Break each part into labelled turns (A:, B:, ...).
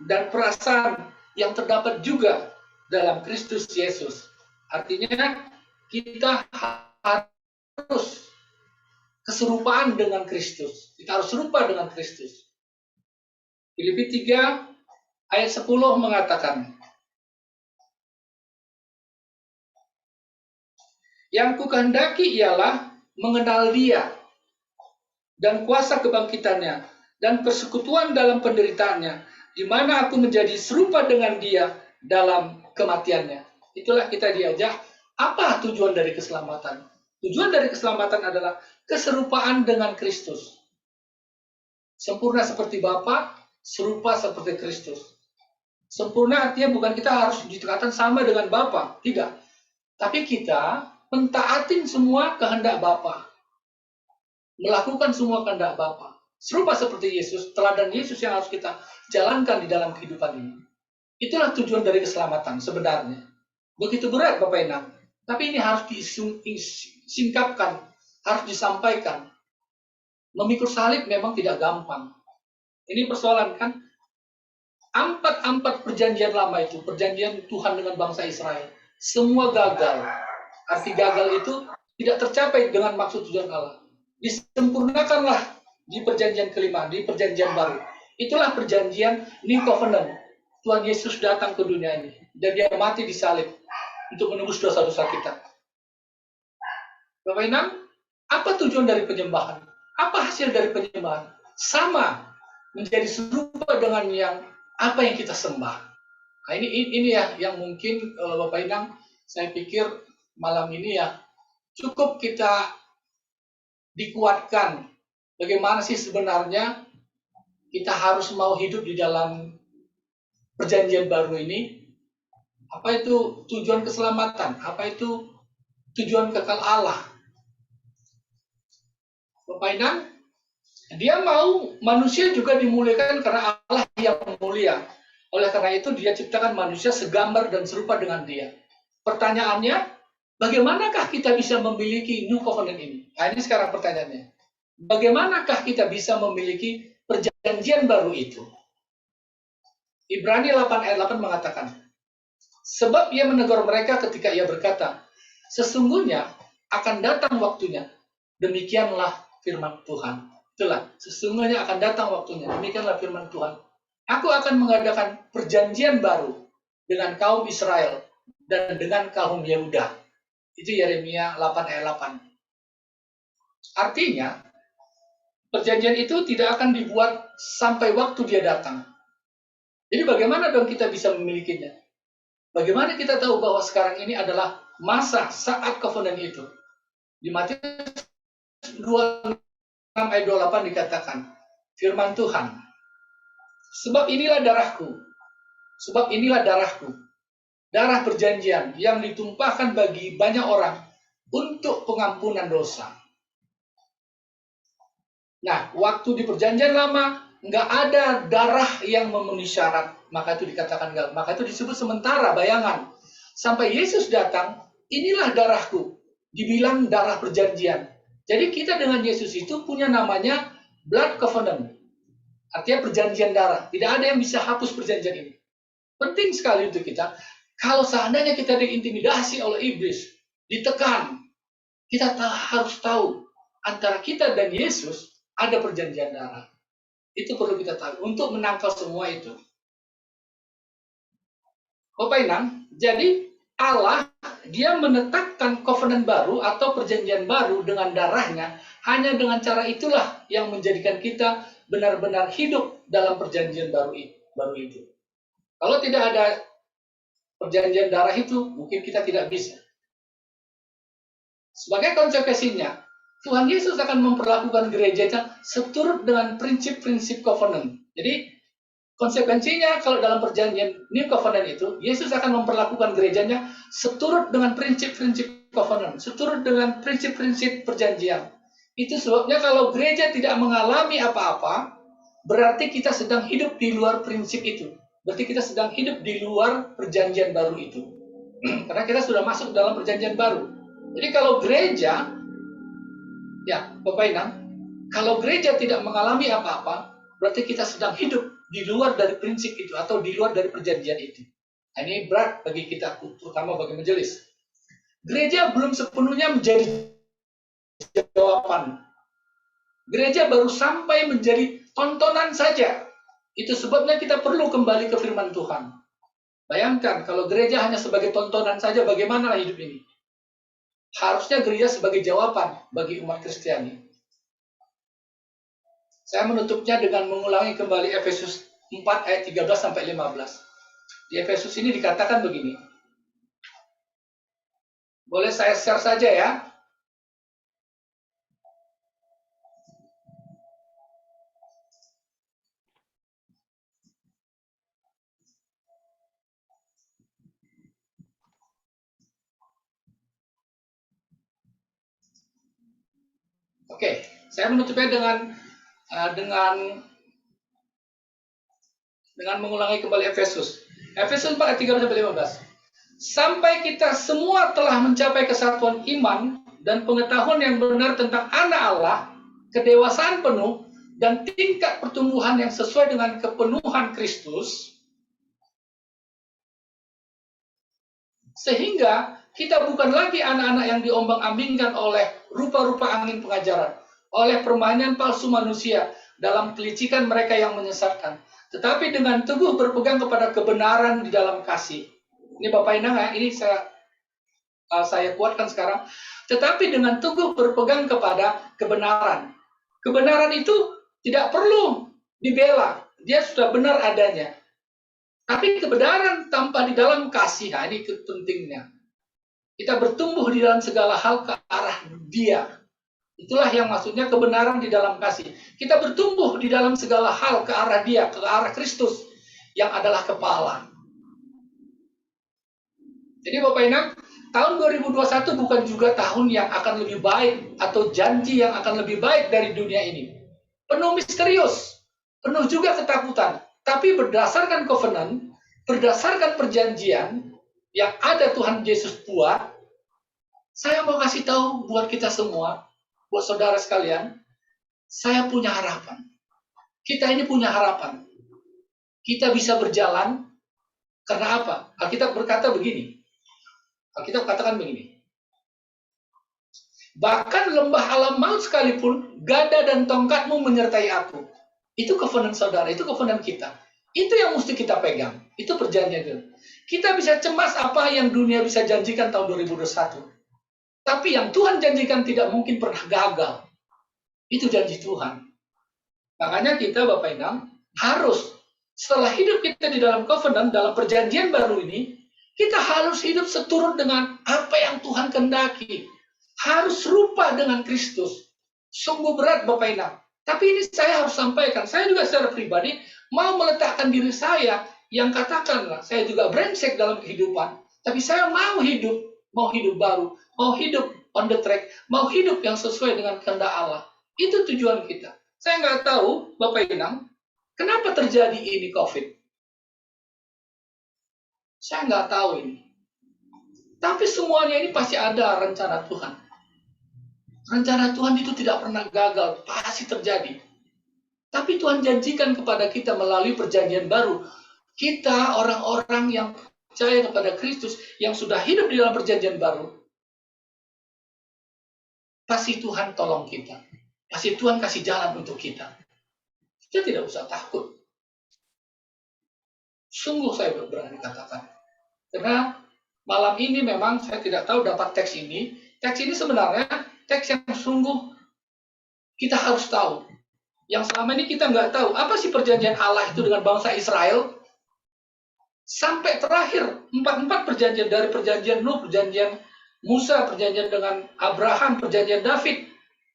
A: dan perasaan yang terdapat juga dalam Kristus Yesus. Artinya kita harus keserupaan dengan Kristus. Kita harus serupa dengan Kristus. Filipi 3 ayat 10 mengatakan, yang kukehendaki ialah mengenal Dia dan kuasa kebangkitannya dan persekutuan dalam penderitaannya, di mana aku menjadi serupa dengan Dia dalam kematiannya. Itulah kita diajak. Apa tujuan dari keselamatan? Tujuan dari keselamatan adalah keserupaan dengan Kristus. Sempurna seperti Bapa, serupa seperti Kristus. Sempurna artinya bukan kita harus dikatakan sama dengan Bapa, tidak. Tapi kita mentaatin semua kehendak Bapa. Melakukan semua kehendak Bapa. Serupa seperti Yesus, teladan Yesus yang harus kita jalankan di dalam kehidupan ini. Itulah tujuan dari keselamatan sebenarnya. Begitu berat Bapak Inang. Tapi ini harus disingkapkan, harus disampaikan. Memikul salib memang tidak gampang. Ini persoalan kan? Empat perjanjian lama itu, perjanjian Tuhan dengan bangsa Israel, semua gagal. Arti gagal itu tidak tercapai dengan maksud tujuan Allah. Disempurnakanlah di perjanjian kelima, di perjanjian baru. Itulah perjanjian New Covenant. Tuhan Yesus datang ke dunia ini dan Dia mati di salib untuk menebus dosa-dosa kita. Bapak Inang, apa tujuan dari penyembahan? Apa hasil dari penyembahan? Sama, menjadi serupa dengan apa yang kita sembah. Nah, ini ya yang mungkin Bapak Inang, saya pikir malam ini ya cukup kita dikuatkan. Bagaimana sih sebenarnya kita harus mau hidup di dalam perjanjian baru ini? Apa itu tujuan keselamatan? Apa itu tujuan kekal Allah? Bapak Inang, Dia mau manusia juga dimuliakan karena Allah yang mulia. Oleh karena itu Dia ciptakan manusia segambar dan serupa dengan Dia. Pertanyaannya, bagaimanakah kita bisa memiliki New Covenant ini? Nah, ini sekarang pertanyaannya. Bagaimanakah kita bisa memiliki perjanjian baru itu? Ibrani 8 ayat 8 mengatakan, sebab Ia menegur mereka ketika Ia berkata, sesungguhnya akan datang waktunya, demikianlah firman Tuhan. Itulah, sesungguhnya akan datang waktunya, demikianlah firman Tuhan. Aku akan mengadakan perjanjian baru dengan kaum Israel dan dengan kaum Yehuda. Itu Yeremia 8 ayat 8. Artinya, perjanjian itu tidak akan dibuat sampai waktu Dia datang. Jadi bagaimana dong kita bisa memilikinya? Bagaimana kita tahu bahwa sekarang ini adalah masa saat covenant itu? Di Matius 26 ayat 28 dikatakan, firman Tuhan, sebab inilah darahku, darah perjanjian yang ditumpahkan bagi banyak orang untuk pengampunan dosa. Nah, waktu di perjanjian lama, nggak ada darah yang memenuhi syarat, maka itu dikatakan gagal. Maka itu disebut sementara, bayangan. Sampai Yesus datang, inilah darahku, dibilang darah perjanjian. Jadi kita dengan Yesus itu punya namanya blood covenant. Artinya perjanjian darah. Tidak ada yang bisa hapus perjanjian ini. Penting sekali untuk kita. Kalau seandainya kita diintimidasi oleh iblis, ditekan, kita harus tahu antara kita dan Yesus ada perjanjian darah. Itu perlu kita tahu untuk menangkal semua itu. Bapak Inang, jadi Allah Dia menetapkan covenant baru atau perjanjian baru dengan darahnya. Hanya dengan cara itulah yang menjadikan kita benar-benar hidup dalam perjanjian baru itu. Kalau tidak ada perjanjian darah itu, mungkin kita tidak bisa. Sebagai konsekuensinya, Tuhan Yesus akan memperlakukan gerejanya seturut dengan prinsip-prinsip covenant. Jadi, konsekuensinya kalau dalam perjanjian New Covenant itu, Yesus akan memperlakukan gerejanya seturut dengan prinsip-prinsip covenant, seturut dengan prinsip-prinsip perjanjian. Itu sebabnya kalau gereja tidak mengalami apa-apa, berarti kita sedang hidup di luar prinsip itu. Berarti kita sedang hidup di luar perjanjian baru itu. Karena kita sudah masuk dalam perjanjian baru. Jadi kalau gereja, ya Bapak Inang, kalau gereja tidak mengalami apa-apa, berarti kita sedang hidup di luar dari prinsip itu atau di luar dari perjanjian itu. Nah, ini berat bagi kita, terutama bagi majelis. Gereja belum sepenuhnya menjadi jawaban. Gereja baru sampai menjadi tontonan saja. Itu sebabnya kita perlu kembali ke firman Tuhan. Bayangkan kalau gereja hanya sebagai tontonan saja, bagaimana hidup ini? Harusnya gereja sebagai jawaban bagi umat Kristiani. Saya menutupnya dengan mengulangi kembali Efesus 4 ayat 13 sampai 15. Di Efesus ini dikatakan begini. Boleh saya share saja ya? Oke, saya menutupnya dengan mengulangi kembali Efesus. Efesus 4 ayat 13 sampai 15. Sampai kita semua telah mencapai kesatuan iman dan pengetahuan yang benar tentang anak Allah, kedewasaan penuh, dan tingkat pertumbuhan yang sesuai dengan kepenuhan Kristus, sehingga kita bukan lagi anak-anak yang diombang-ambingkan oleh rupa-rupa angin pengajaran, oleh permainan palsu manusia dalam kelicikan mereka yang menyesatkan, tetapi dengan teguh berpegang kepada kebenaran di dalam kasih. Ini Bapak Inang ya, ini saya kuatkan sekarang. Tetapi dengan teguh berpegang kepada kebenaran. Kebenaran itu tidak perlu dibela, dia sudah benar adanya. Tapi kebenaran tanpa di dalam kasih, nah ini pentingnya. Kita bertumbuh di dalam segala hal ke arah Dia. Itulah yang maksudnya kebenaran di dalam kasih. Kita bertumbuh di dalam segala hal ke arah Dia, ke arah Kristus yang adalah kepala. Jadi Bapak Inang, tahun 2021 bukan juga tahun yang akan lebih baik atau janji yang akan lebih baik dari dunia ini. Penuh misterius, penuh juga ketakutan. Tapi berdasarkan covenant, berdasarkan perjanjian yang ada Tuhan Yesus buat, saya mau kasih tahu buat kita semua, buat saudara sekalian, saya punya harapan. Kita ini punya harapan. Kita bisa berjalan, karena apa? Alkitab berkata begini. Alkitab katakan begini. Bahkan lembah alam maut sekalipun, gada dan tongkatmu menyertai aku. Itu covenant saudara, itu covenant kita. Itu yang mesti kita pegang. Itu perjanjian itu. Kita bisa cemas apa yang dunia bisa janjikan tahun 2021. Tapi yang Tuhan janjikan tidak mungkin pernah gagal. Itu janji Tuhan. Makanya kita Bapak Inang harus setelah hidup kita di dalam covenant, dalam perjanjian baru ini, kita harus hidup seturut dengan apa yang Tuhan kehendaki. Harus serupa dengan Kristus. Sungguh berat Bapak Inang. Tapi ini saya harus sampaikan. Saya juga secara pribadi mau meletakkan diri saya yang katakanlah saya juga brengsek dalam kehidupan. Tapi saya mau hidup baru, mau hidup on the track, mau hidup yang sesuai dengan kehendak Allah. Itu tujuan kita. Saya nggak tahu Bapak Inang, kenapa terjadi ini COVID. Saya nggak tahu ini. Tapi semuanya ini pasti ada rencana Tuhan. Rencana Tuhan itu tidak pernah gagal, pasti terjadi. Tapi Tuhan janjikan kepada kita melalui perjanjian baru. Kita orang-orang yang percaya kepada Kristus, yang sudah hidup di dalam perjanjian baru, pasti Tuhan tolong kita. Pasti Tuhan kasih jalan untuk kita. Kita tidak usah takut. Sungguh saya berani katakan. Karena malam ini memang saya tidak tahu dapat teks ini. Teks ini sebenarnya teks yang sungguh kita harus tahu. Yang selama ini kita nggak tahu. Apa sih perjanjian Allah itu dengan bangsa Israel? Sampai terakhir, 4 perjanjian. Dari perjanjian Nuh, perjanjian Musa, perjanjian dengan Abraham, perjanjian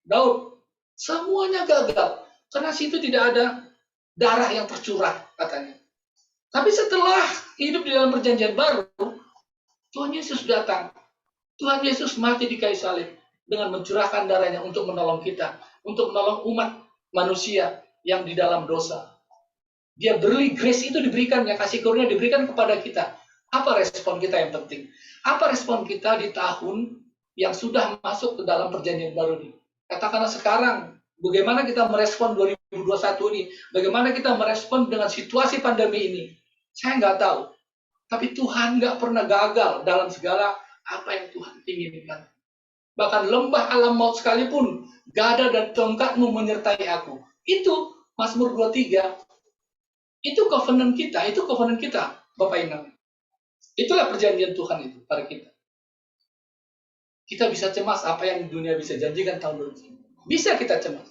A: Daud. Semuanya gagal. Karena situ tidak ada darah yang tercurah, katanya. Tapi setelah hidup di dalam perjanjian baru, Tuhan Yesus datang. Tuhan Yesus mati di kayu salib dengan mencurahkan darahnya untuk menolong kita, untuk menolong umat manusia yang di dalam dosa. Dia beri grace itu diberikan, yang kasih karunia diberikan kepada kita. Apa respon kita yang penting? Apa respon kita di tahun yang sudah masuk ke dalam perjanjian baru ini? Katakanlah sekarang, bagaimana kita merespon 2020? ini, bagaimana kita merespon dengan situasi pandemi ini, saya nggak tahu. Tapi Tuhan nggak pernah gagal dalam segala apa yang Tuhan inginkan. Bahkan lembah alam maut sekalipun, gada dan tongkatmu menyertai aku. Itu Mazmur 23. Itu covenant kita, Bapak Inang. Itulah perjanjian Tuhan itu pada kita. Kita bisa cemas apa yang dunia bisa janjikan tahun depan. Bisa kita cemas.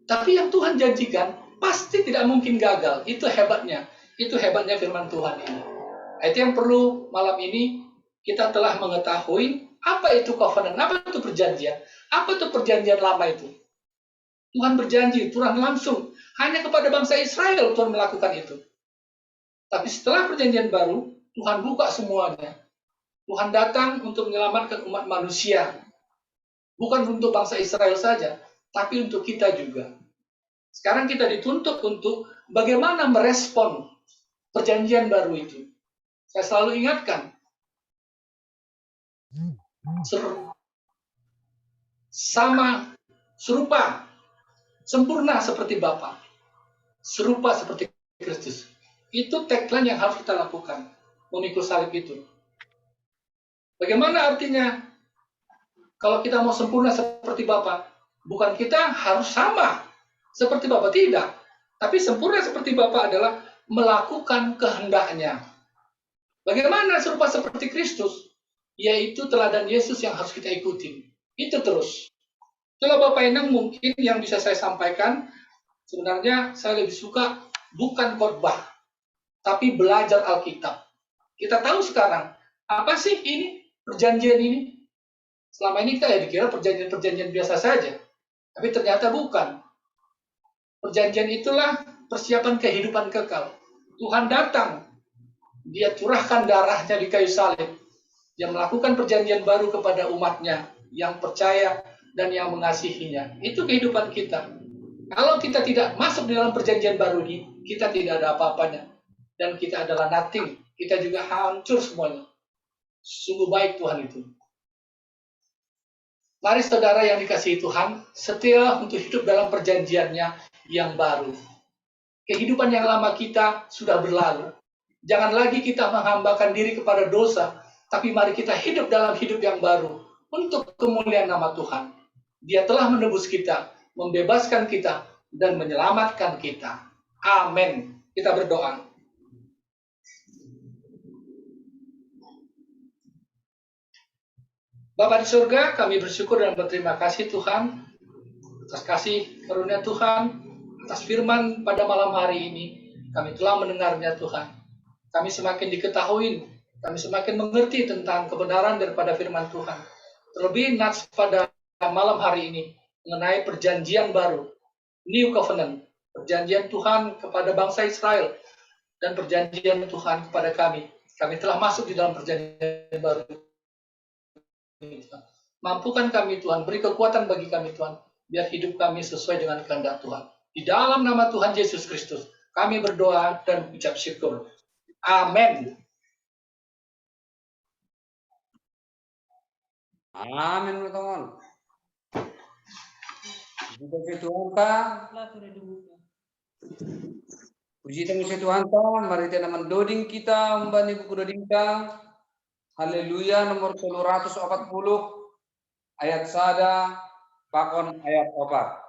A: Tapi yang Tuhan janjikan pasti tidak mungkin gagal. Itu hebatnya. Itu hebatnya firman Tuhan ini. Itu yang perlu malam ini kita telah mengetahui apa itu covenant, apa itu perjanjian, apa itu perjanjian lama itu. Tuhan berjanji, Tuhan langsung hanya kepada bangsa Israel Tuhan melakukan itu. Tapi setelah perjanjian baru, Tuhan buka semuanya. Tuhan datang untuk menyelamatkan umat manusia. Bukan untuk bangsa Israel saja, tapi untuk kita juga. Sekarang kita dituntut untuk bagaimana merespon perjanjian baru itu. Saya selalu ingatkan, serupa, sempurna seperti Bapa, serupa seperti Kristus. Itu tagline yang harus kita lakukan, memikul salib itu. Bagaimana artinya kalau kita mau sempurna seperti Bapa? Bukan kita harus sama seperti Bapa, tidak. Tapi sempurna seperti Bapa adalah melakukan kehendaknya. Bagaimana serupa seperti Kristus? Yaitu teladan Yesus yang harus kita ikuti. Itu terus. Itulah Bapak Enang mungkin yang bisa saya sampaikan. Sebenarnya saya lebih suka bukan khotbah, tapi belajar Alkitab. Kita tahu sekarang, apa sih ini perjanjian ini? Selama ini kita dikira perjanjian-perjanjian biasa saja. Tapi ternyata bukan. Perjanjian itulah persiapan kehidupan kekal. Tuhan datang. Dia curahkan darahnya di kayu salib. Dia melakukan perjanjian baru kepada umatnya yang percaya dan yang mengasihinya. Itu kehidupan kita. Kalau kita tidak masuk di dalam perjanjian baru ini, kita tidak ada apa-apanya. Dan kita adalah nothing. Kita juga hancur semuanya. Sungguh baik Tuhan itu. Mari saudara yang dikasihi Tuhan, setia untuk hidup dalam perjanjiannya yang baru. Kehidupan yang lama kita sudah berlalu. Jangan lagi kita menghambakan diri kepada dosa, tapi mari kita hidup dalam hidup yang baru untuk kemuliaan nama Tuhan. Dia telah menebus kita, membebaskan kita, dan menyelamatkan kita. Amin. Kita berdoa. Bapa di surga, kami bersyukur dan berterima kasih Tuhan atas kasih karunia Tuhan, atas firman pada malam hari ini. Kami telah mendengarnya Tuhan. Kami semakin diketahui, kami semakin mengerti tentang kebenaran daripada firman Tuhan. Terlebih nats pada malam hari ini mengenai perjanjian baru, New Covenant, perjanjian Tuhan kepada bangsa Israel dan perjanjian Tuhan kepada kami. Kami telah masuk di dalam perjanjian baru. Mampukan kami Tuhan, beri kekuatan bagi kami Tuhan, biar hidup kami sesuai dengan kehendak Tuhan. Di dalam nama Tuhan Yesus Kristus, kami berdoa dan ucap syukur. Amin.
B: Amin, teman-teman. Puji Tuhan ta. Puji Tuhan ta. Mari kita mendoding kita, membani buku doding ta. Haleluya nomor 340 ayat sada pakon ayat 4.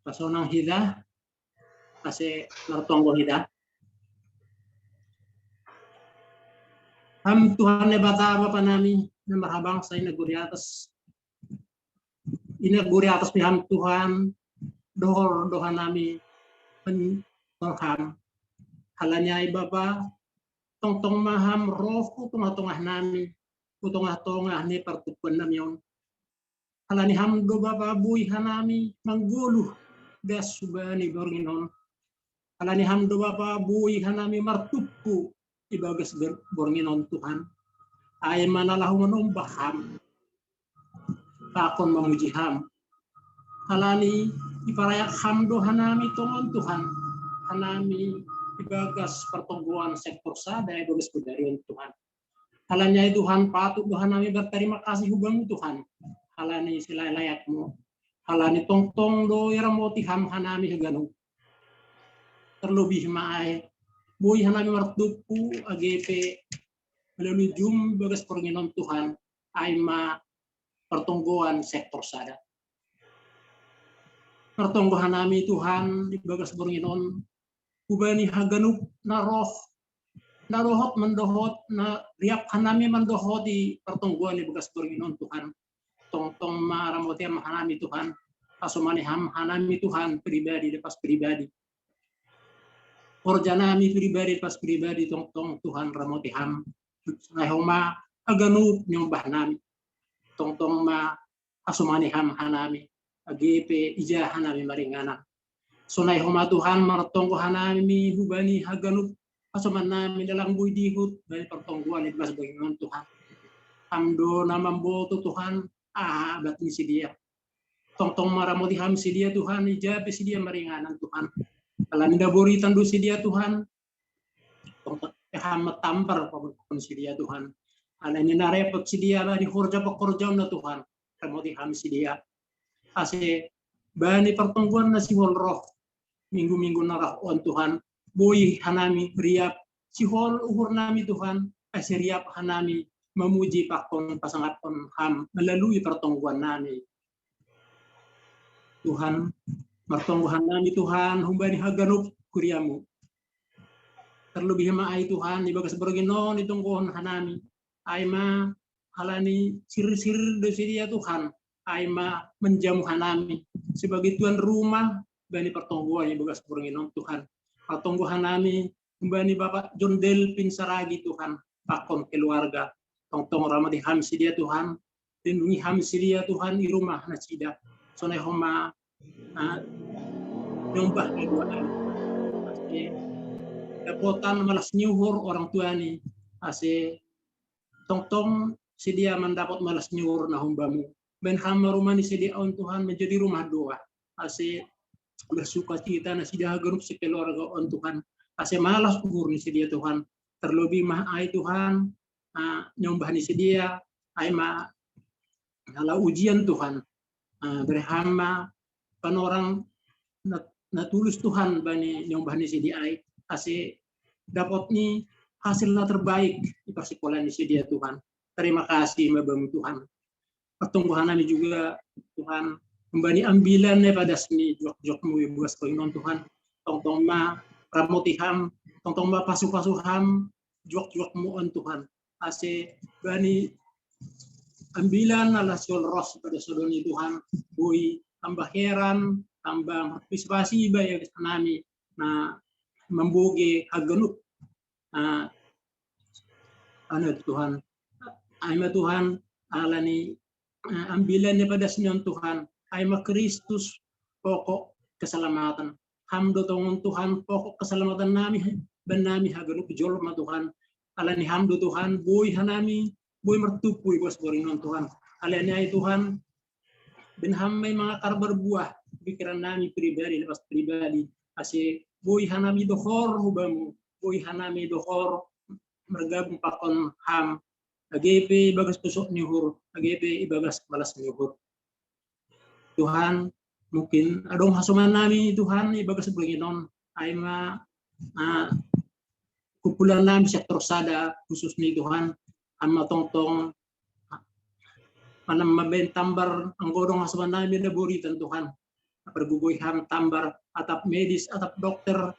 C: Pasonang hida kasi nartonggo hida. Tuhan ne bata Bapa nami na mahabang sa inaguri atas piham Tuhan dohan nami pengham halanya Bapa tong maham roh tongah nami tongah ni pertukuan nami yon halani hamdo Bapa bui hanami mangguluh das subani borginon halani hamdo Bapa bui hanami martupu ibagas borginon Tuhan ay manalahu manumbaham takon memuji ham halani iparayak hamdo hanami tongon Tuhan hanami ibagas pertongguan sektor sada ibagas budarion Tuhan halanya Tuhan patut hanami berterima kasih hubang Tuhan halani silai layakmu halani tong do yaramoti ham hanami haganu terlebih maai bui hanami martupu AGP melalui jum bagas perginon Tuhan aima pertongguan sektor sada pertongguhan nami Tuhan di bagas perginon ubani haganup narohot mendohot na riap hanami mendohot di pertongguan di bagas perginon Tuhan tong maramoti hanami Tuhan asumani ham hanami Tuhan pribadi lepas pribadi orjanami pribadi pas pribadi tong Tuhan ramoti ham Nahoma aganu nyombah nami tong ma asumani ham hanami AGP ija hanami maringana sunai homa Tuhan martonggo hanami hubani haganu asuman nami dalam bui dihut dari pertongguan di mas bagian Tuhan hamdo namambo Tuhan batni si dia tong maramoti ham si dia Tuhan ijabe si dia maringanan Tuhan kalau midaburi tandu si dia Tuhan hamat tampar pun si dia Tuhan ala ini narepot si dia di horja pekorja na Tuhan kamoti ham si dia ase bani pertongguan na si hol roh minggu narah on Tuhan boy hanami riap si hol uhur nami Tuhan ase riap hanami memuji pakon pasangat on ham melalui pertongguan nami Tuhan pertongguan nami Tuhan humbani haganup kuriamu terlebih maai Tuhan di bagas berginon ditungguhon hanami aima halani sir dosi dia Tuhan aima menjamu hanami sebagai tuan rumah bani pertongguan yang bagas berginon Tuhan pertongguhan nami bani Bapak John Del Pinsaragi Tuhan pakon keluarga tong ramadi hamsi dia Tuhan lindungi hamsi dia Tuhan di rumah nasida sonai homa nyombah kedua dapotan malas nyuhur orang tua ni ase tong si dia mendapat malas nyuhur na humbamu ben hamba rumah ni si dia on Tuhan menjadi rumah doa ase bersuka cita na si dia gerup si keluarga on Tuhan ase malas uhur ni si dia Tuhan terlebih mah ai Tuhan nyombah ni si dia ai ma ala ujian Tuhan berhamba panorang na tulus Tuhan bani nyombah ni si dia ai ase dapat ni hasilnya terbaik di persikolan di dia Tuhan. Terima kasih Bapak Tuhan. Pertumbuhan kami juga Tuhan membani ambilannya pada seni jok-jokmu ibu sekalian Tuhan. Tong ma ramotiham, tong ma pasuh-pasuham jok-jokmu on Tuhan. Ase bani ambilan ala sol ros pada sodoni Tuhan. Bui tambah heran, tambah partisipasi bayar nami. Nah memboge hagenuk Tuhan aima Tuhan alani ambilannya pada senyon Tuhan aima Kristus pokok keselamatan hamdo tongon Tuhan pokok keselamatan nami ben nami hagenuk jolma Tuhan alani hamdo Tuhan boy hanami boy mertupui bos borinon Tuhan alani ai Tuhan ben hammai mga karbar buah pikiran nami pribadi lepas pribadi ase boy hanami dohor hubamu boy hanami dohor bergabung pakon ham AGP bagas pusok nyuhur AGP ibagas balas nyuhur Tuhan mungkin adong hasuman nami Tuhan ibagas belingon aima kumpulan nami sektor sada khusus nih Tuhan amma tong manam maben tambar ang godong hasuman nami na buritan Tuhan pergugoy ham tambar atap medis atap dokter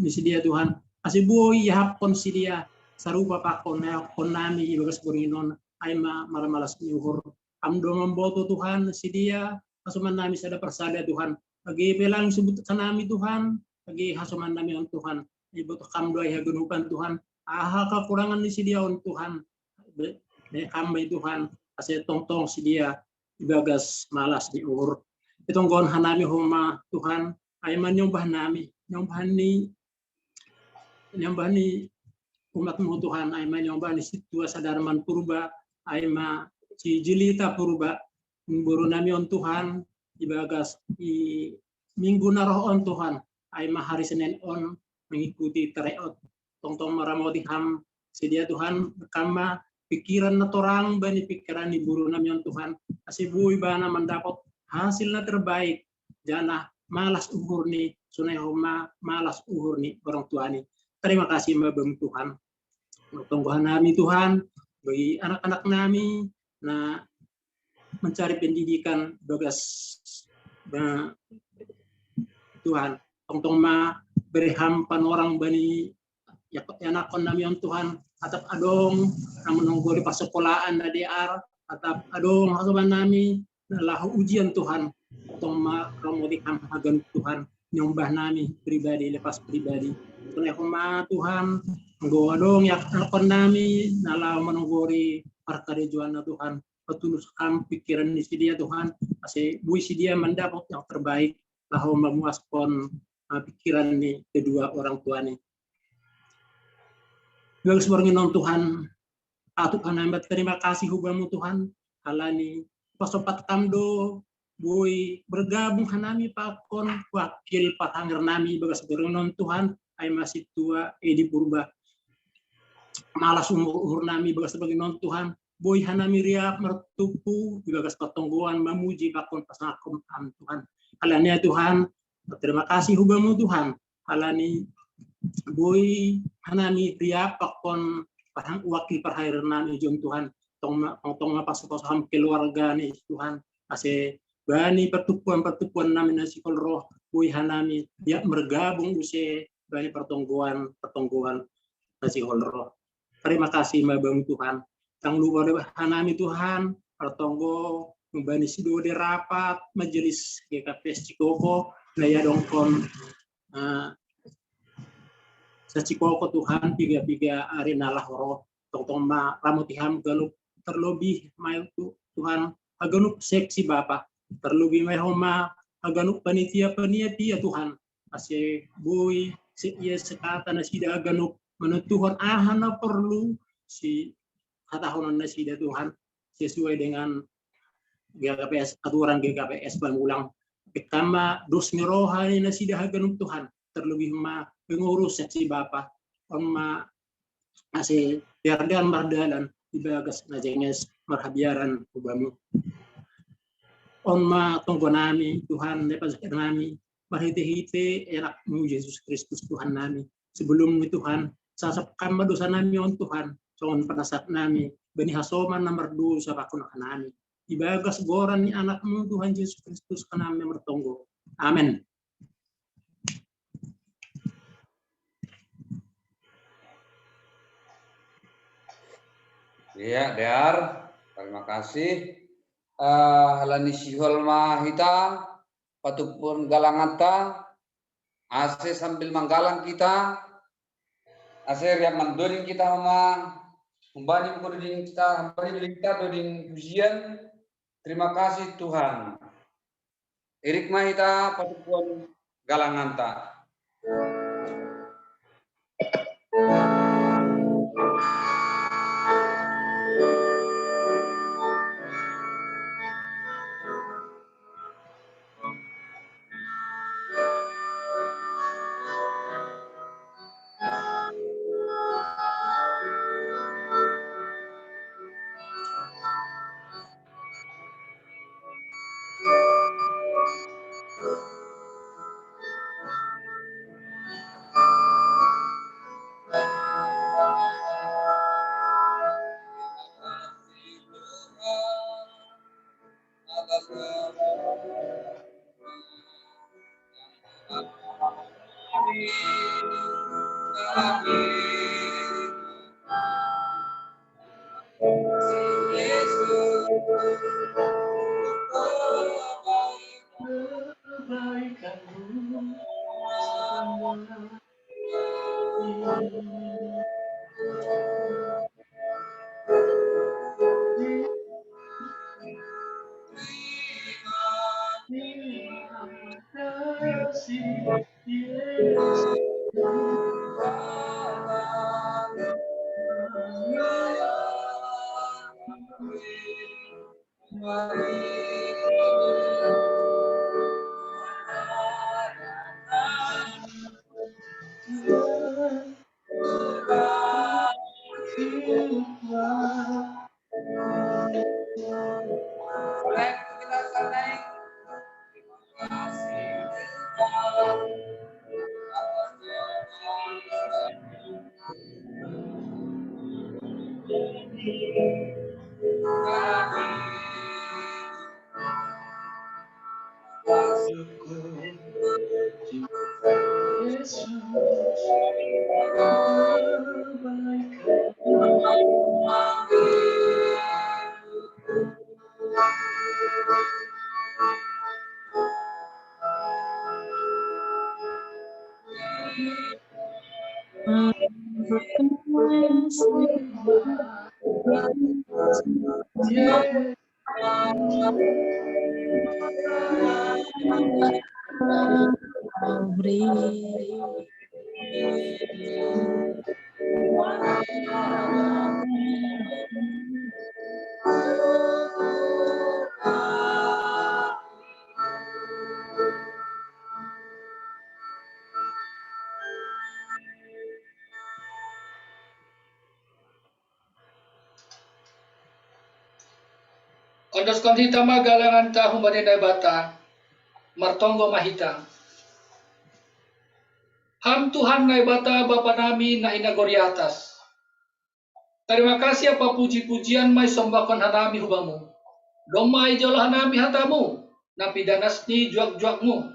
C: ni si dia Tuhan asiboy hapon si dia sarupa pakon na kon nami ibagas belingon aima maramalas nyuhur amdo memboto Tuhan si dia hasuman nami sada persada Tuhan agi belang sebut kanami Tuhan agi hasuman nami on Tuhan iboto kamdo ay hagunupan Tuhan aha kekurangan ni si dia on Tuhan kambay Tuhan kasi tong si dia ibagas malas di ur itong gon hanami huma Tuhan ay man nyumbah nami nyumbah ni umat mo Tuhan ay man nyumbah ni situa sadarman purba ay ma si Jilita purba buru nami on Tuhan ibagas i minggu naroh on Tuhan ay ma hari Senin on mengikuti tereot tong maramoti ham si dia Tuhan kama pikiran na torang bani pikiran ni buru nami on Tuhan kasi buhay ba na mendapat hasil na terbaik jana malas uhur ni sunay huma malas uhur ni orang tua ni terima kasih mbak Tuhan tungguhan nami Tuhan bagi anak-anak nami na mencari pendidikan bagas Tuhan tong ma berham panorang bani ya nakon nami on Tuhan atap adong menunggu di pasekolahan na DR atap adong hasuman nami na lahu ujian Tuhan tong ma romodi kam hagan Tuhan nyombah nami pribadi lepas pribadi tunay kuma Tuhan nggo adong yak nakon nami na lahu menungguri parkarejuan na Tuhan petulus kam pikiran ni si dia Tuhan kasi bui si dia mendapat yang terbaik lahu memuaskon pikiran ni kedua orang tua ni Bagus bernginom Tuhan, atuk hanambat terima kasih hubamu Tuhan, halani pasopat kamdo, boy bergabung hanami pakon wakil patangger nami bagas bernginom Tuhan, ay masih tua edi purba, malas umur nami bagas bernginom Tuhan, boy hanami riap mertupu, bagas patongguan memuji pakon pasakom Tuhan, halani Tuhan, terima kasih hubamu Tuhan, halani boy hanami riap pakon pahang wakil parhairan nami jom Tuhan tong pasam keluarga ni Tuhan ase bani pertukuan nami nasi roh boy hanami ya bergabung use bani pertongguan nasi roh terima kasih mabang Tuhan tang luar hanami Tuhan pertonggo bani sido de rapat majelis GKPS Cikoko naya dongkon sa Cikoko Tuhan piga arena lahoro tong ma ramutiham galup terlebih may Tuhan aganup seksi Bapa terlebih may homa aganup panitia Tuhan ase boy si iya sekata na sida aganup menentuhan na perlu si katahunan na sida Tuhan sesuai dengan GKPS aturan GKPS pangulang pertama dos rohani na sida aganup Tuhan terlebih ma pengurus seksi Bapa on ma ase biardan mardalan ibagas najenges marhabiaran ubamu on ma tonggo nami Tuhan lepas nami marhite-hite enakmu Yesus Kristus Tuhan nami sebelum Tuhan sasapkan dosa nami on Tuhan soon panasat nami bani hasoman nomor 2 sa pakon nami ibagas goran ni anakmu Tuhan Yesus Kristus kanami mertonggo amin.
B: Ya, Dear, terima kasih. Halani sihol mahita, patupun galangata, ase sambil manggalang kita, ase riap mandoring kita membanding koding kita, membanding kita koding pujian. Terima kasih Tuhan. Irik mahita, patupun galangata.
A: Ondos konhita magalangan tahun badendai bata, martonggo mahita. Ham Tuhan nai bata Bapa nami na inagori atas. Terima kasih apa puji-pujian mai sombakon hanami hubamu. Domai jolah hanami hatamu, napi danasni juak-juakmu.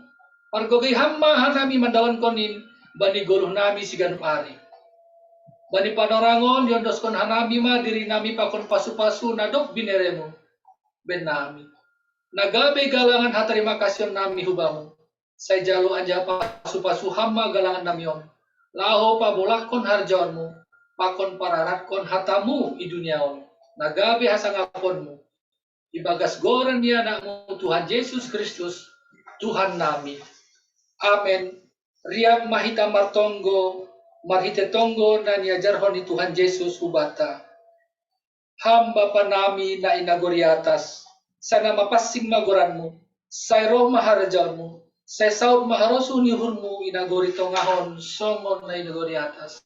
A: Margogai hamma hanami mandawan konin, bani goluh nami siganup ari. Bani panorangon yondos kon hanami ma diri nami pakon pasu-pasu nadok bineremu. Ben nami. Nagabe galangan hatarima kasih nami hubamu. Saya jalu aja pasu-pasu hamma galangan namion. Laho pabolakon harjaonmu. Pakon pararatkon hatamu i duniaon. Nagabe hasangaponmu. Ibagas goran dia anakmu Tuhan Yesus Kristus. Tuhan nami. Amen. Riap mahita martonggo. Marhite tonggo na niajarhon ni Tuhan Yesus hubata. Ham Bapa nami na inagori atas. Sana mapasing magoranmu. Say roh maharajaonmu. Say saud maharosu nihurmu inagori tongahon. Songon na inagori atas.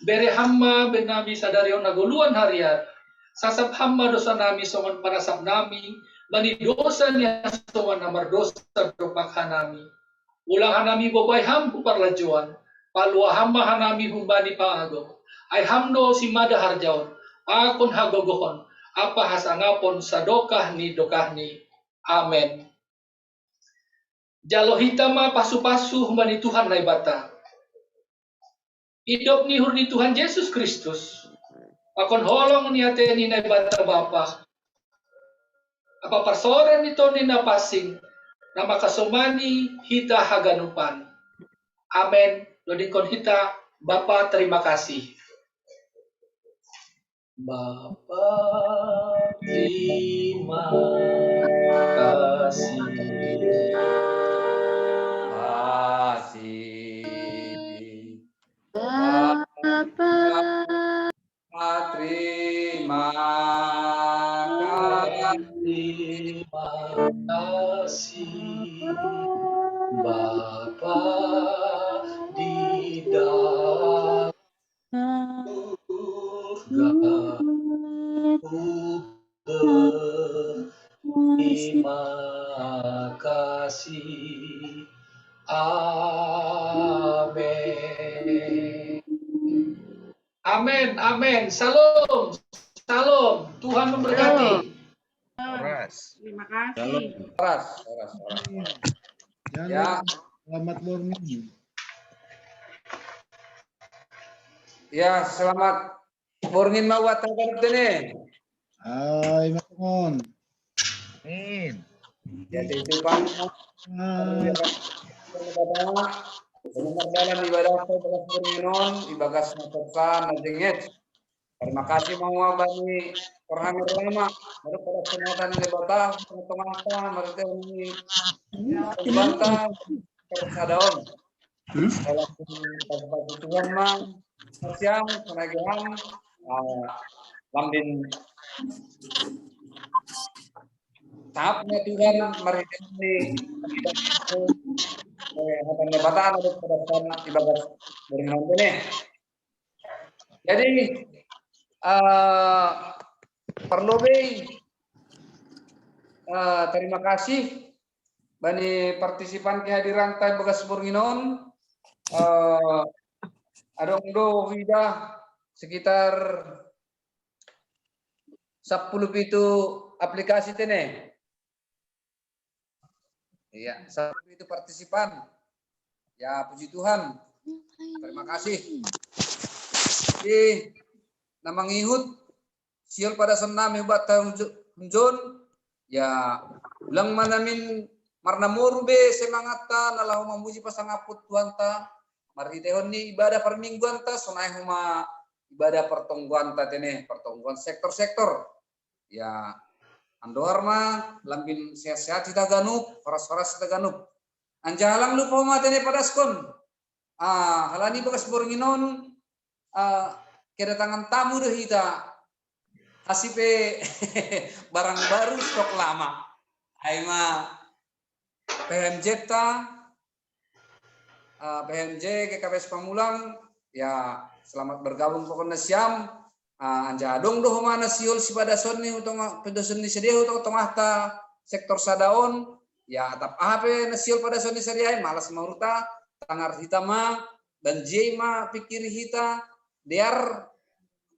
A: Bere hamma benami sadarion naguluan harian. Sasab hamma dosa nami songon parasab nami. Mani dosa niya songon namar dosa dopak hanami. Ulang hanami bobay ham puparlajuan. Palua hamma hanami humbani paago. Ay hamno si mada harjaon. Akon hagogohon. Apa hasangapon sa dokah ni. Amen. Jalo hitama pasu-pasu humbani Tuhan na ibata. Hidup ni hurni Tuhan Yesus Kristus. Akon holong ni ate ni na ibata Bapa. Apa parsoran nito ni napasing na makasumani hita haganupan. Amen. Lodikon hita Bapa terima kasih. Bapa terima kasih.
B: Bapa terima
A: kasih. Bapa di dalam surga, terima kasih. Amin. Amin, amin. Salam, salam. Tuhan memberkati.
D: Terima kasih.
B: Oras. Ya.
E: Selamat morning.
B: Ya, selamat morning mawat tene.
E: Ay, makungon.
F: Amin.
B: Jadi itu Pak. Dalam ibadah saya berminon, ibagas nasosan, najenget. Terima kasih mau bani perhami rama. Baru pada kesempatan yang lebatah, teman-teman, mereka ini bantah persadaon. Dalam Tuhan mah, siang, penagihan, lambin tahapnya Tuhan mereka ini akan lebatah ada pada ibadah berminon ini. Jadi perlu terima kasih bani partisipan kehadiran tay bagas Burginon adong do hida sekitar 10 itu aplikasi tene. Iya, 10 itu partisipan. Ya puji Tuhan. Terima kasih. Jadi namang ihut siul pada senam hebat hunjon ya ulang manamin marna moru be semangat ta nalahu memuji pasangaput Tuhan ta mari tehon ni ibadah permingguan ta sonai huma ibadah pertongguan ta tene pertongguan sektor-sektor ya andoar ma lambin sehat-sehat kita ganup horas-horas kita ganup anjalang lupa ma tene pada skon halani bagas Burginon kedatangan tamu deh kita asipe barang baru stok lama aima PMJ ta PMJ KKPS Pamulang ya selamat bergabung pokoknya siam anja dong doh mana siul si pada sonni utang pedosun di sedia utang tengah ta sektor sadaon ya tap apa nasiul pada sonni sedia malas mauruta tangar hitama dan jema pikir hita biar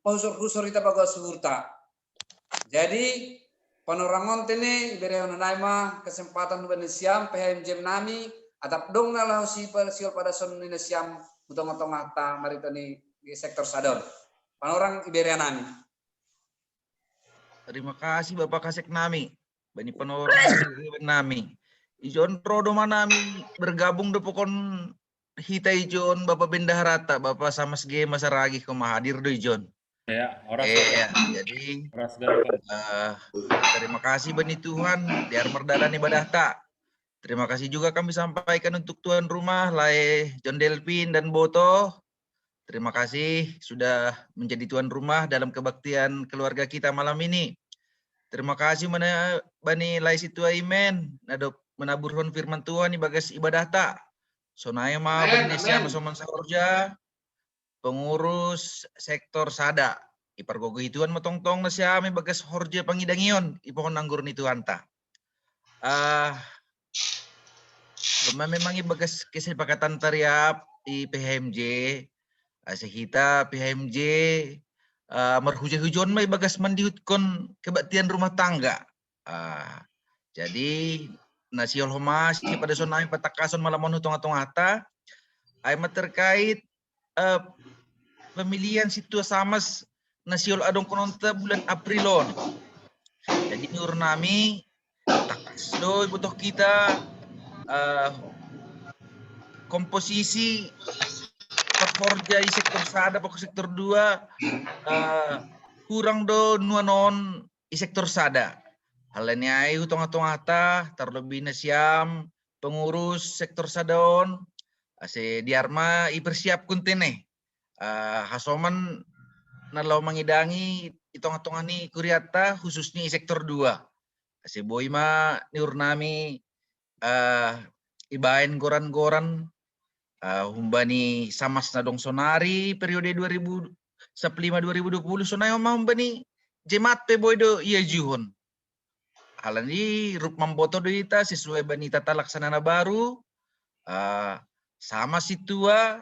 B: pausur-usur kita bagus surta. Jadi panorangon tene ibere naima kesempatan ben siam PHMJ nami atap dong nalau si siul pada son ni siam utong-utong ta maritani di sektor sadon. Panorang ibere nami.
F: Terima kasih Bapak Kasek nami. Bani panorang nami. Ijon rodo manami bergabung do pokon hita ijon Bapak Bendaharata, Bapak sama segi masa ragi hadir do ijon.
G: Ya, orang
F: jadi terima kasih bani Tuhan biar merdadan ibadah tak. Terima kasih juga kami sampaikan untuk tuan rumah Lae John Delvin dan Boto. Terima kasih sudah menjadi tuan rumah dalam kebaktian keluarga kita malam ini. Terima kasih bani Lae Situa Imen menaburkan firman Tuhan di bagas ibadah tak. Sonaya ma Indonesia Masoman Saurja pengurus sektor sada ipargogo ituan matongtong na siya may bagas horja pangidangion ipokon anggur ni Tuhan ta. Memang bagas kesepakatan tariap i PHMJ sehita PHMJ merhujan-hujan may bagas mandihutkan kebaktian rumah tangga. Jadi nasiol homas pada sonai patakason malamon hutong-hutong ata ay terkait pemilihan situa samas nasiol adong kononta bulan Aprilon. Jadi nur nami takas do butuh kita komposisi perforja di sektor sada pokok sektor 2 kurang do nuanon di sektor sada. Halnya ay hutong-hutong ata terlebih nasiam pengurus sektor sadaon ase diarma ipersiap kuntene hasoman nalau mengidangi itong-itongan ni kuriata khususnya sektor 2 ase boy ma niur nami ibain goran-goran humbani samas nadong sonari periode 2015 2020 sonay humbani jemat pe boy do iya juhon halani rup mamboto do ita sesuai bani tata laksana baru sama situa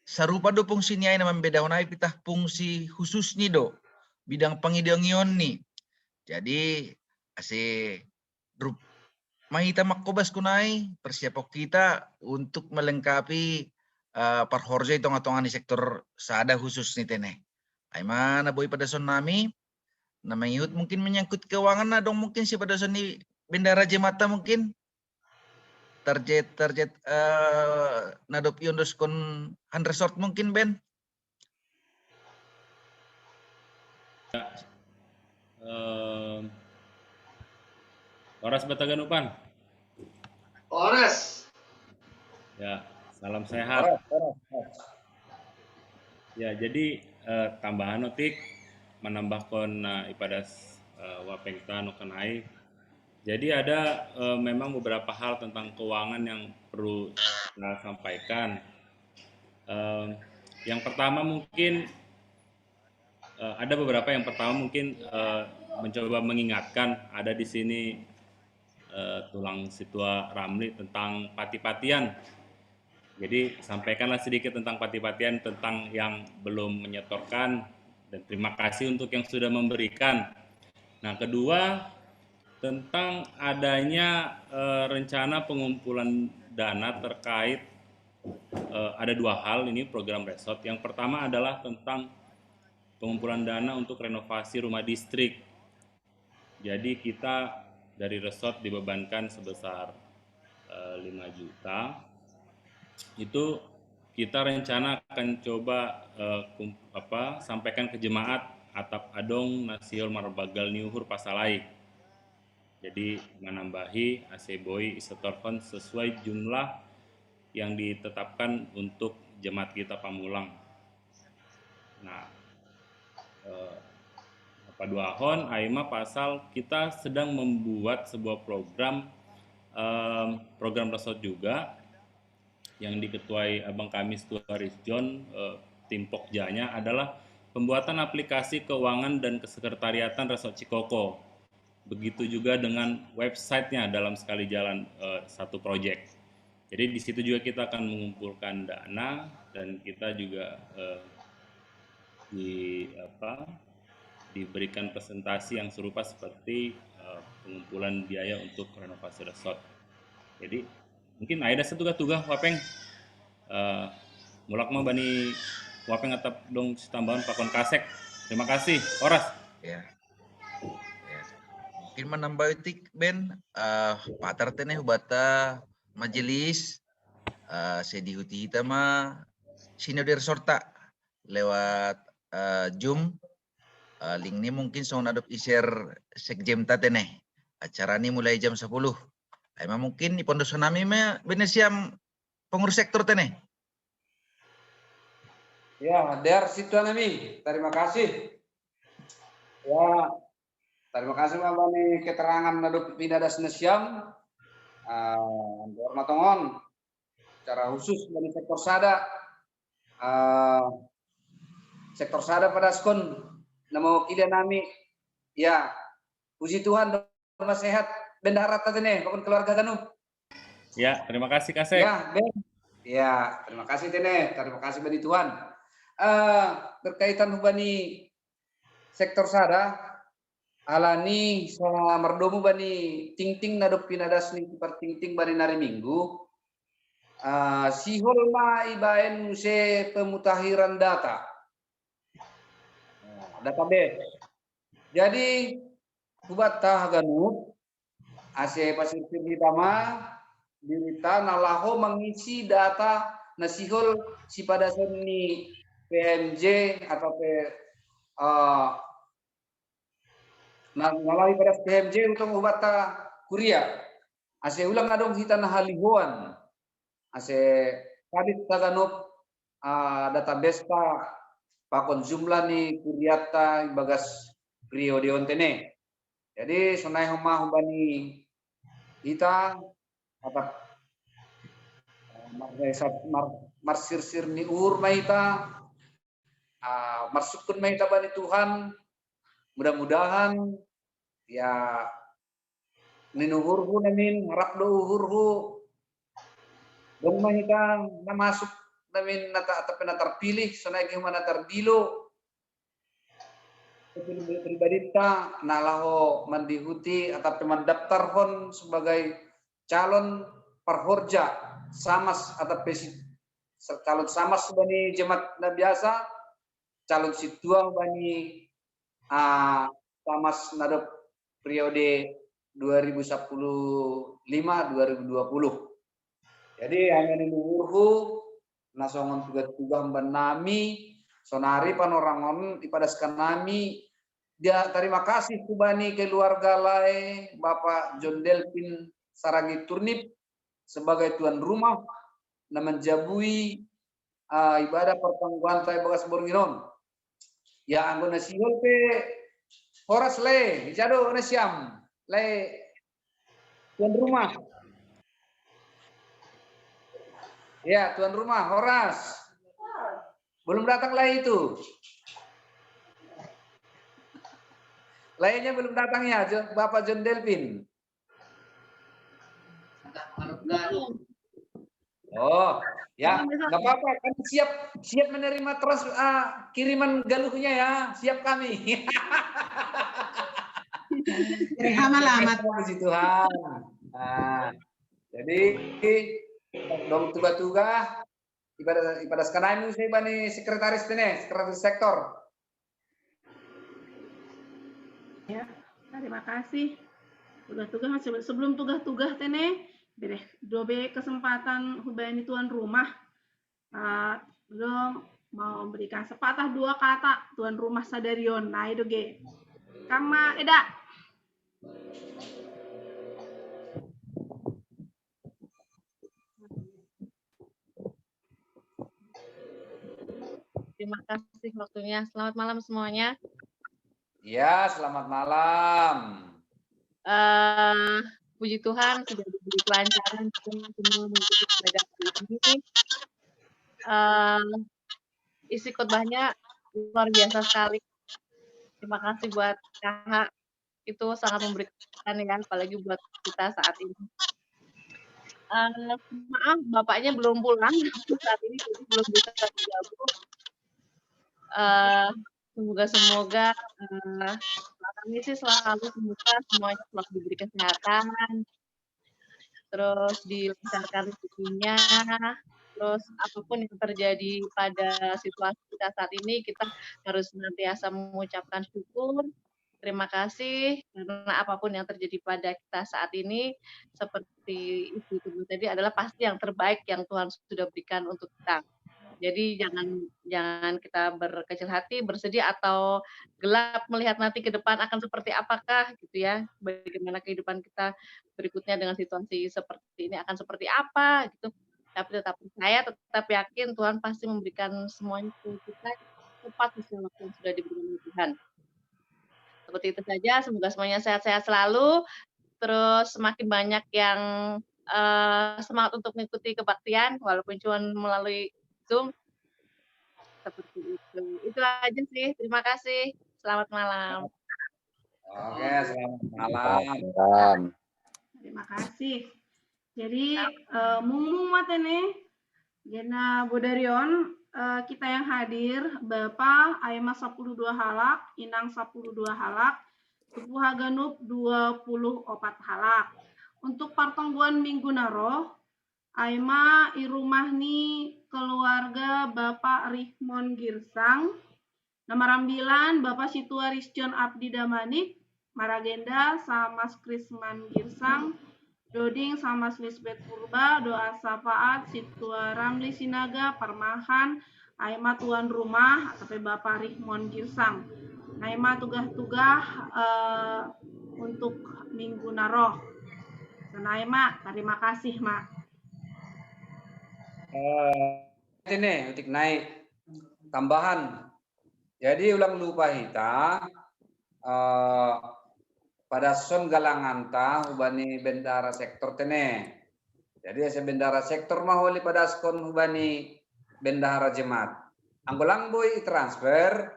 F: sarupa do fungsi niay naman beda unay pitah fungsi khusus ni do bidang pangidangion ni. Jadi ase rup mahita makobas kunay persiapok kita untuk melengkapi parhorja itong-atongan di sektor sada khusus ni tene. Ay mana boy pada son nami Namanya mungkin menyangkut keuangan nah dong mungkin si pada seni bendara jemata mungkin target nadop yondos kon han resort mungkin Ben.
E: Horas Bataganupan.
A: Horas.
E: Ya, salam sehat. Ya, jadi tambahan otik menambahkan ipadas wapengta nukanai. Jadi ada memang beberapa hal tentang keuangan yang perlu saya sampaikan. Yang pertama mungkin ada beberapa yang pertama mungkin mencoba mengingatkan ada di sini tulang situa Ramli tentang pati-patian. Jadi sampaikanlah sedikit tentang pati-patian tentang yang belum menyetorkan dan terima kasih untuk yang sudah memberikan. Nah, kedua tentang adanya rencana pengumpulan dana terkait ada dua hal ini program resort. Yang pertama adalah tentang pengumpulan dana untuk renovasi rumah distrik. Jadi kita dari resort dibebankan sebesar 5 juta. Itu kita rencana akan coba sampaikan ke jemaat atap adong nasiol marbagal niuhur pasalai. Jadi menambahi aseboy isetorkon sesuai jumlah yang ditetapkan untuk jemaat kita Pamulang. Nah, Paduahon Aima pasal kita sedang membuat sebuah program resort juga yang diketuai Abang kami Stuaris John tim Pokjanya adalah pembuatan aplikasi keuangan dan kesekretariatan Resort Cikoko. Begitu juga dengan websitenya dalam sekali jalan satu proyek. Jadi di situ juga kita akan mengumpulkan dana dan kita juga diberikan presentasi yang serupa seperti pengumpulan biaya untuk renovasi resort. Jadi mungkin ada tugas wapeng mulak mau bani wapeng atap dong tambahan pakon kasek. Terima kasih. Horas.
F: Ya. Mungkin menambah itik Ben patar teneh bata majelis sedihuti hitama sinodir sorta lewat Zoom. Link ini mungkin soal adop i-share sekjem tatene. Acara ini mulai jam 10. Emang mungkin di Pondok Tsunami benesiam pengurus sektor tene.
B: Ya, der situ nami. Terima kasih. Ya, terima kasih Mbak keterangan nadop pinadas nesiam. Hormatongon secara khusus dari sektor sada. Sektor sada pada skon nama wakilnya nami. Ya, puji Tuhan doa sehat bendahara tatene pokon keluarga kanu.
E: Ya, terima kasih Kasek.
B: Ya, Ben. Ya, terima kasih Tene. Terima kasih bani Tuhan. Berkaitan bani sektor sada alani sama merdomu bani ting-ting nadop pinadas ning ting-ting bani nari minggu. Sihol ma ibaen muse pemutahiran data. Database. Jadi buat tahaganu ase pasir ditama dirita nalaho mengisi data nasihol si pada seni PMJ atau nalahi pada PMJ untuk buat kuria ase ulang adong kita nahalihoan ase kadit taganop database ta pakon jumlah ni kuriata bagas periode ontene. Jadi sunai homah bani kita apa marsir-sir ni maita marsukun maita bani Tuhan. Mudah-mudahan ya ninuhurhu namin harap do uhurhu dong maita na masuk namin terpilih sunai gimana terdilo pribadi ta nalaho mandihuti atau mendaftar hon sebagai calon perhorja samas atau calon samas bani jemaat biasa calon situa bani Samas nadop periode 2015-2020. Jadi hanya nuhurhu nasongon tugas-tugas benami sonari panorangon ipadaskan nami dia terima kasih kubani keluarga lai Bapak John Delpin Sarangi Turnip sebagai tuan rumah na menjabui ibadah pertangguhan tay bagas bornginon ya anggona sihol pe horas le jado na siam le tuan rumah. Ya, tuan rumah, Horas. Belum datang lagi itu. Lainnya belum datang ya, Bapak John Delpin. Oh, ya, nggak apa-apa. Kan siap menerima terus kiriman galuhnya ya. Siap kami.
D: Alamat.
B: Puji Tuhan. Nah, jadi dong tugas-tugas ibadah sekarang ini saya bani sekretaris sektor.
D: Ya, terima kasih. Tugas-tugas sebelum tugas-tugas tene bereh dobe kesempatan hubani tuan rumah. Belum mau memberikan sepatah dua kata tuan rumah sadarion. Nah, itu ge. Kama Eda.
G: Terima kasih waktunya. Selamat malam semuanya.
B: Ya, selamat malam.
G: Puji Tuhan sudah diberi kelancaran semua mengikuti ibadah ini. Isi khotbahnya luar biasa sekali. Terima kasih buat KH. Itu sangat memberikan ya, apalagi buat kita saat ini. Maaf, bapaknya belum pulang saat ini, jadi belum bisa bergabung. Semoga kami sih selalu semoga semuanya selalu diberi kesehatan, terus dilancarkan rezekinya, terus apapun yang terjadi pada situasi kita saat ini kita harus senantiasa mengucapkan syukur, terima kasih karena apapun yang terjadi pada kita saat ini seperti itu tadi adalah pasti yang terbaik yang Tuhan sudah berikan untuk kita. Jadi jangan kita berkecil hati, bersedih atau gelap melihat nanti ke depan akan seperti apakah gitu ya. Bagaimana kehidupan kita berikutnya dengan situasi seperti ini akan seperti apa gitu. Tapi tetap percaya, tetap yakin Tuhan pasti memberikan semuanya ke kita tepat sesuai waktu yang sudah diberikan oleh Tuhan. Seperti itu saja, semoga semuanya sehat-sehat selalu. Terus semakin banyak yang semangat untuk mengikuti kebaktian walaupun cuma melalui Zoom. Seperti itu. Itu aja sih. Terima kasih. Selamat malam.
B: Oke, selamat malam.
D: Terima kasih. Jadi mungmat ini Gena Bodarion kita yang hadir Bapak Aima 12 halak, Inang 12 halak, Tupu Haganup 24 halak. Untuk pertangguhan minggu naroh Aima irumahni keluarga Bapak Rihmon Girsang, nomor 9 Bapak Situa Risjon Abdi Damanik, Maragenda sama Krisman Girsang, Doding sama Lisbeth Purba, Doa Safaat, Situa Ramli Sinaga, Permahan, Aima tuan rumah, tapi Bapak Rihmon Girsang. Aima tugas-tugas untuk minggu naroh. Aima, terima kasih, Mak.
B: Ini untuk naik tambahan. Jadi ulang lupa kita pada son galangan ta hubani bendara sektor tene. Jadi asa bendara sektor maholi pada skon hubani bendara jemaat. Anggolang boy transfer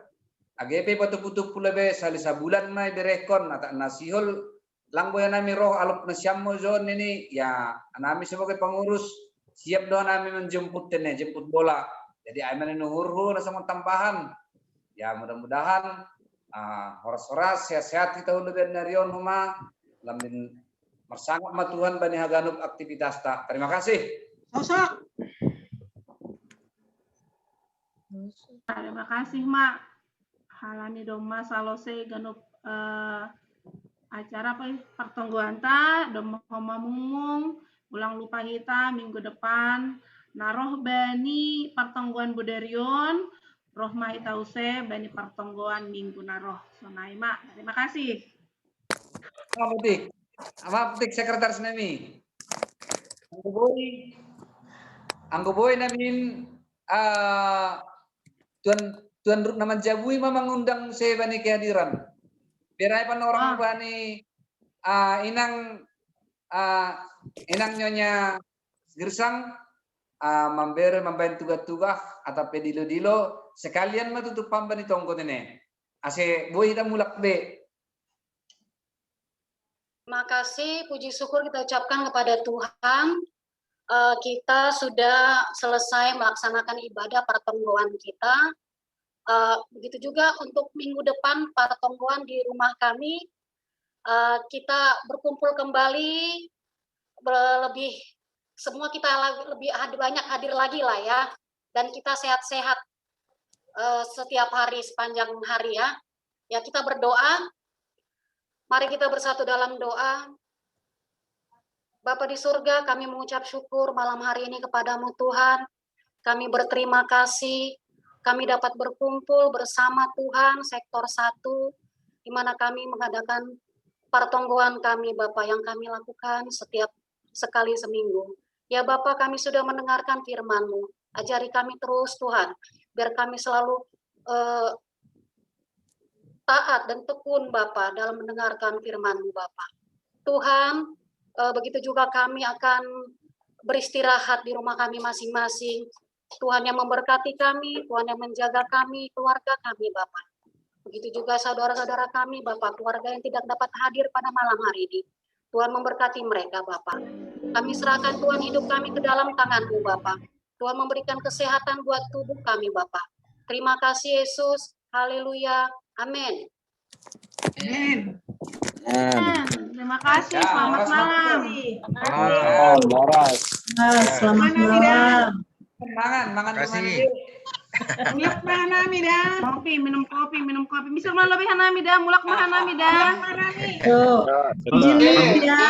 B: AGP patu-putu pulebe salisa bulan mai berekon ata nasihol lang boy nami roh alop nasyamo zon ini ya anami sebagai pengurus siap doa nami menjemput tene jemput bola. Jadi aiman nuhurhu rasa tambahan. Ya mudah-mudahan horas-horas sehat-sehat kita udah narion huma lamin mersangap ma Tuhan bani haganup aktivitas tak. Terima kasih.
D: Terima kasih, Mak. halani doma salose ganup acara apa pertonggoan ta doma homa mumung ulang lupa kita minggu depan naroh bani pertonggoan buderion roh mai tause bani pertonggoan minggu naroh sonai mak. Terima kasih.
B: Apa petik sekretaris nami? Anggo boy namin tuan naman jabui mengundang saya bani kehadiran. Biar apa orang bani inang nyonya gersang membayar tugas-tugas atau pedilo-dilo sekalian matutup pambani tongkot ini. Ase boy kita mulak be.
H: Terima kasih, puji syukur kita ucapkan kepada Tuhan. Kita sudah selesai melaksanakan ibadah pertonggoan kita. Begitu juga untuk minggu depan pertonggoan di rumah kami. Kita berkumpul kembali, semua kita lebih banyak hadir lagi lah ya. Dan kita sehat-sehat setiap hari sepanjang hari ya. Ya kita berdoa. Mari kita bersatu dalam doa. Bapa di surga, kami mengucap syukur malam hari ini kepadamu Tuhan. Kami berterima kasih, kami dapat berkumpul bersama Tuhan sektor 1, di mana kami mengadakan pertonggoan kami Bapak yang kami lakukan setiap sekali seminggu. Ya Bapak, kami sudah mendengarkan firman-Mu. Ajari kami terus Tuhan, biar kami selalu taat dan tekun Bapak dalam mendengarkan firman-Mu Bapak. Tuhan, begitu juga kami akan beristirahat di rumah kami masing-masing. Tuhan yang memberkati kami, Tuhan yang menjaga kami, keluarga kami Bapak. Begitu juga saudara-saudara kami Bapak, keluarga yang tidak dapat hadir pada malam hari ini. Tuhan memberkati mereka Bapak. Kami serahkan Tuhan hidup kami ke dalam tangan-Mu Bapak. Tuhan memberikan kesehatan buat tubuh kami Bapak. Terima kasih Yesus. Haleluya. Amin.
D: Terima kasih. Selamat malam.
C: Selamat malam.
B: Mangan
F: Kasih.
D: Mulak mahan nami dah. Minum kopi. Misal malah lebih nami dah. Mulak mahan nami dah.
C: Tuh. Izin ya.